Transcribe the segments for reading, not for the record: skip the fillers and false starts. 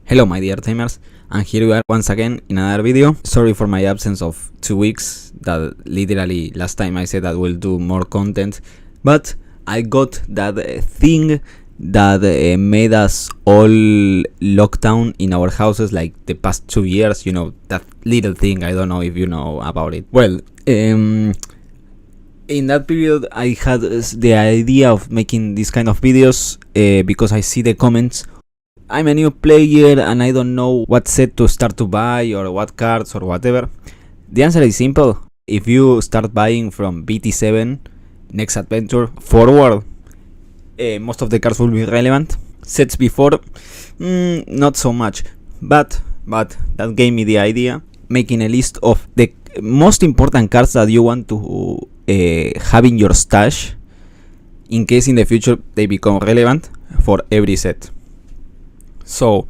Hello my dear tamers, and here we are once again in another video. Sorry for my absence of 2 weeks, that literally last time I said that we'll do more content, but I got that thing that made us all locked down in our houses like the past 2 years, you know, that little thing. I don't know if you know about it. Well, in that period I had the idea of making this kind of videos because I see the comments. I'm a new player and I don't know what set to start to buy or what cards or whatever. The answer is simple. If you start buying from BT7 next adventure forward, most of the cards will be relevant. Sets before, not so much, but that gave me the idea, making a list of the most important cards that you want to have in your stash in case in the future they become relevant for every set. So,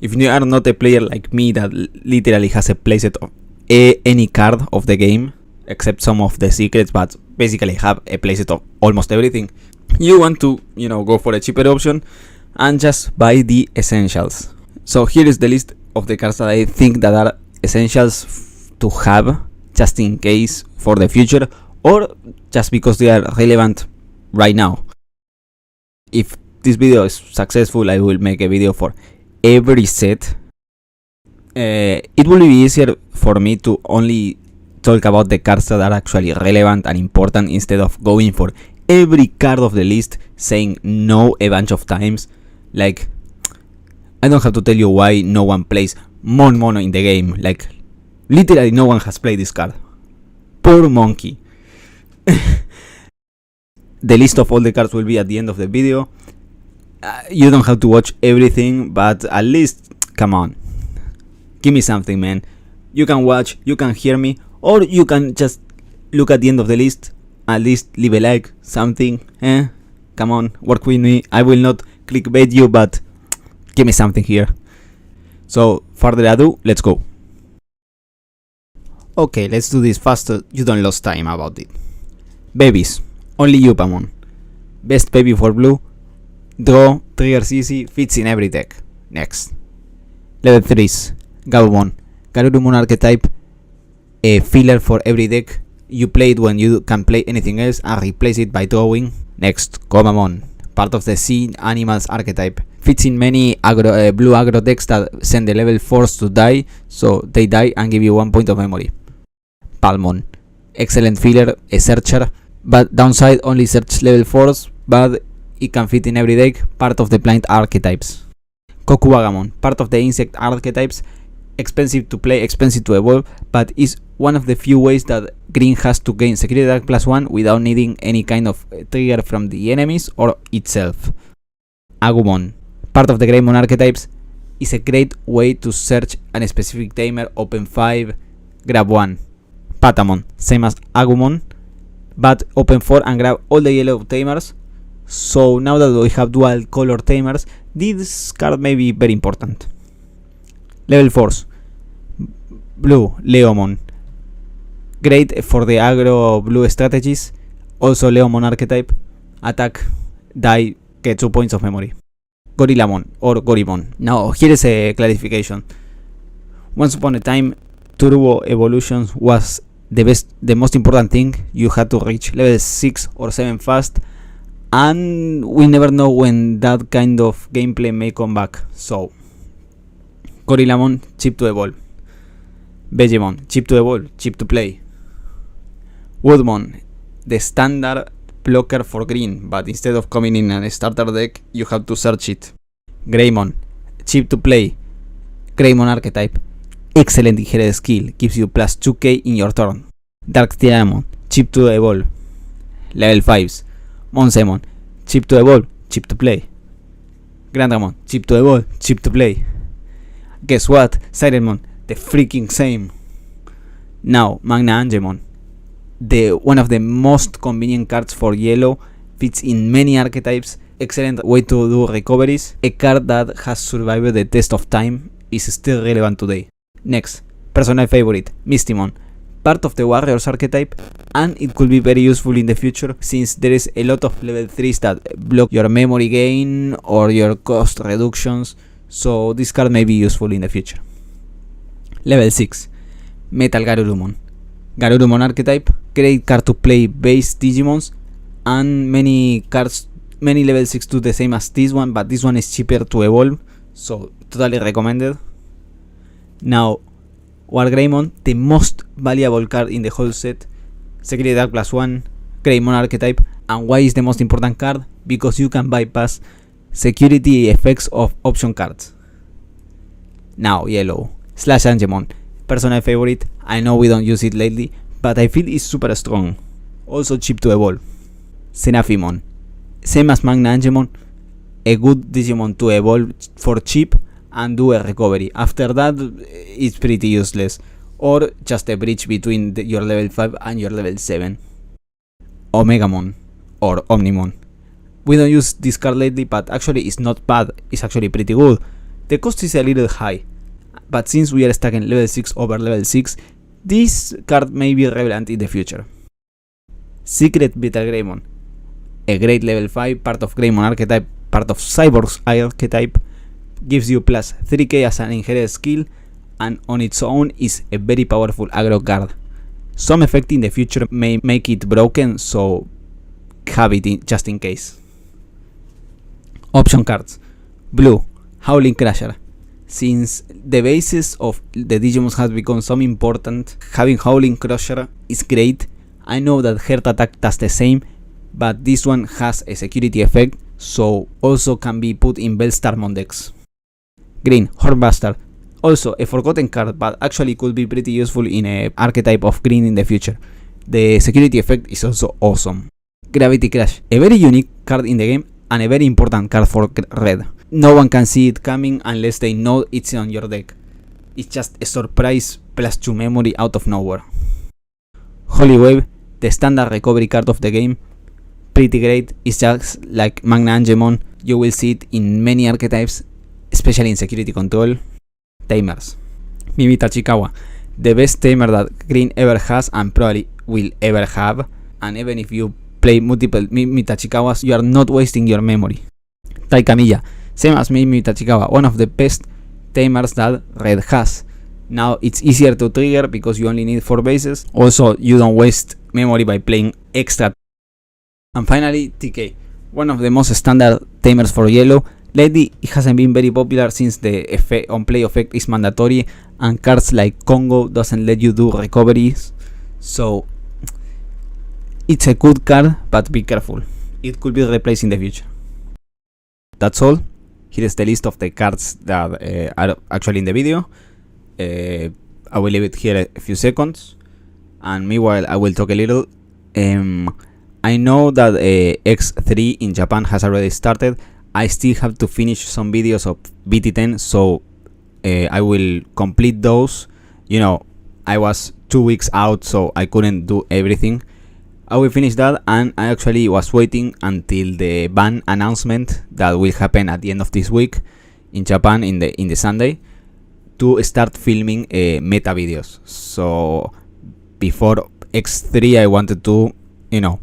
if you are not a player like me that literally has a playset of any card of the game, except some of the secrets, but basically have a playset of almost everything, you want to, you know, go for a cheaper option and just buy the essentials. So here is the list of the cards that I think that are essentials to have just in case for the future, or just because they are relevant right now. If this video is successful, I will make a video for every set. It will be easier for me to only talk about the cards that are actually relevant and important instead of going for every card of the list saying no a bunch of times. Like, I don't have to tell you why no one plays Mon Mono in the game. Like, literally no one has played this card. Poor monkey. The list of all the cards will be at the end of the video. You don't have to watch everything, but at least, come on, give me something, man. You can watch, you can hear me, or you can just look at the end of the list. At least leave a like, something. Come on, work with me. I will not clickbait you, but give me something here. So, further ado, let's go. Okay, let's do this faster. You don't lose time about it. Babies, only Yupamon. Best baby for blue. Draw, triggers easy, fits in every deck. Next. Level 3s. Gabumon. Garurumon archetype. A filler for every deck. You play it when you can play anything else and replace it by drawing. Next. Komamon. Part of the Sea Animals archetype. Fits in many blue aggro decks that send the level 4s to die, so they die and give you 1 point of memory. Palmon. Excellent filler, a searcher, but downside only search level 4s, but it can fit in every deck, part of the plant archetypes. Kokuwagamon, part of the insect archetypes, expensive to play, expensive to evolve, but is one of the few ways that green has to gain Security Dark +1 without needing any kind of trigger from the enemies or itself. Agumon, part of the Greymon archetypes, is a great way to search a specific tamer, open 5, grab 1. Patamon, same as Agumon, but open 4 and grab all the yellow tamers. So now that we have dual color tamers, this card may be very important. Level 4s. Blue, Leomon. Great for the aggro blue strategies. Also Leomon archetype. Attack, die, get 2 points of memory. Gorillamon or Gorimon. Now here is a clarification. Once upon a time, Turbo Evolutions was the most important thing. You had to reach level 6 or 7 fast, and we never know when that kind of gameplay may come back. So, Gorillamon, cheap to evolve. Vegemon, cheap to evolve, cheap to play. Woodmon, the standard blocker for green, but instead of coming in a starter deck, you have to search it. Greymon, cheap to play. Greymon archetype, excellent inherited skill, gives you plus 2k in your turn. Dark Tyramon, cheap to evolve. Level 5s. Monsemon, cheap to evolve, cheap to play. Grandamon, cheap to evolve, cheap to play. Guess what? Sirenmon, the freaking same. Now, Magna Angemon, one of the most convenient cards for yellow, fits in many archetypes, excellent way to do recoveries. A card that has survived the test of time, is still relevant today. Next, personal favorite, Mistymon. Part of the Warriors archetype, and it could be very useful in the future since there is a lot of level 3s that block your memory gain or your cost reductions, so this card may be useful in the future. Level 6. Metal Garurumon. Garurumon archetype, great card to play base Digimons, and many level 6 do the same as this one, but this one is cheaper to evolve, so totally recommended. Now, Wargreymon, the most valuable card in the whole set, Secret Dark +1, Greymon archetype, and why is the most important card? Because you can bypass security effects of option cards. Now, Yellow, Slash Angemon, personal favorite. I know we don't use it lately, but I feel it's super strong, also cheap to evolve. Senafimon, same as Magna Angemon, a good Digimon to evolve for cheap and do a recovery. After that, it's pretty useless, or just a bridge between your level 5 and your level 7. Omegamon, or Omnimon. We don't use this card lately, but actually it's not bad, it's actually pretty good. The cost is a little high, but since we are stuck in level 6 over level 6, this card may be relevant in the future. Secret Beetle Greymon, a great level 5, part of Greymon archetype, part of Cyborg's archetype, gives you plus 3k as an inherited skill, and on its own is a very powerful aggro card. Some effect in the future may make it broken, so have it just in case. Option cards. Blue, Howling Crusher. Since the basis of the Digimon has become so important, having Howling Crusher is great. I know that Heart Attack does the same, but this one has a security effect, so also can be put in Bellstarmon decks. Green, Hornbuster. Also a forgotten card, but actually could be pretty useful in a archetype of green in the future. The security effect is also awesome. Gravity Crash, a very unique card in the game and a very important card for red. No one can see it coming unless they know it's on your deck. It's just a surprise +2 memory out of nowhere. Holy Wave, the standard recovery card of the game. Pretty great, it's just like Magna Angemon. You will see it in many archetypes, especially in security control. Tamers. Mimi Tachikawa, the best tamer that green ever has and probably will ever have, and even if you play multiple Mimi Tachikawas, you are not wasting your memory. Taikamiya, same as Mimi Tachikawa, one of the best tamers that red has. Now it's easier to trigger because you only need 4 bases, also you don't waste memory by playing extra. And finally TK, one of the most standard tamers for yellow. Lately it hasn't been very popular since the on play effect is mandatory and cards like Congo doesn't let you do recoveries, so it's a good card, but be careful, it could be replaced in the future. That's all. Here is the list of the cards that are actually in the video. I will leave it here a few seconds, and meanwhile I will talk a little. I know that X3 in Japan has already started. I still have to finish some videos of BT10, so I will complete those. You know, I was 2 weeks out, so I couldn't do everything. I will finish that, and I actually was waiting until the ban announcement that will happen at the end of this week in Japan in the Sunday to start filming meta videos. So before X3 I wanted to, you know,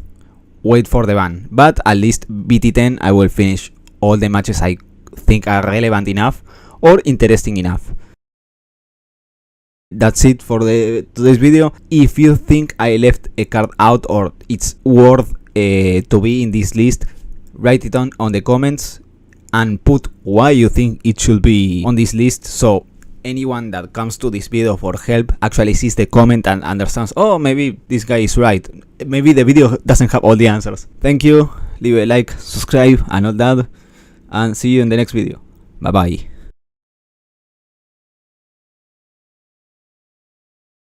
wait for the ban, but at least BT10 I will finish all the matches I think are relevant enough or interesting enough. That's it for today's video. If you think I left a card out or it's worth to be in this list, write it on the comments and put why you think it should be on this list, so anyone that comes to this video for help actually sees the comment and understands, oh, maybe this guy is right, maybe the video doesn't have all the answers. Thank you, leave a like, subscribe and all that, and see you in the next video. Bye bye.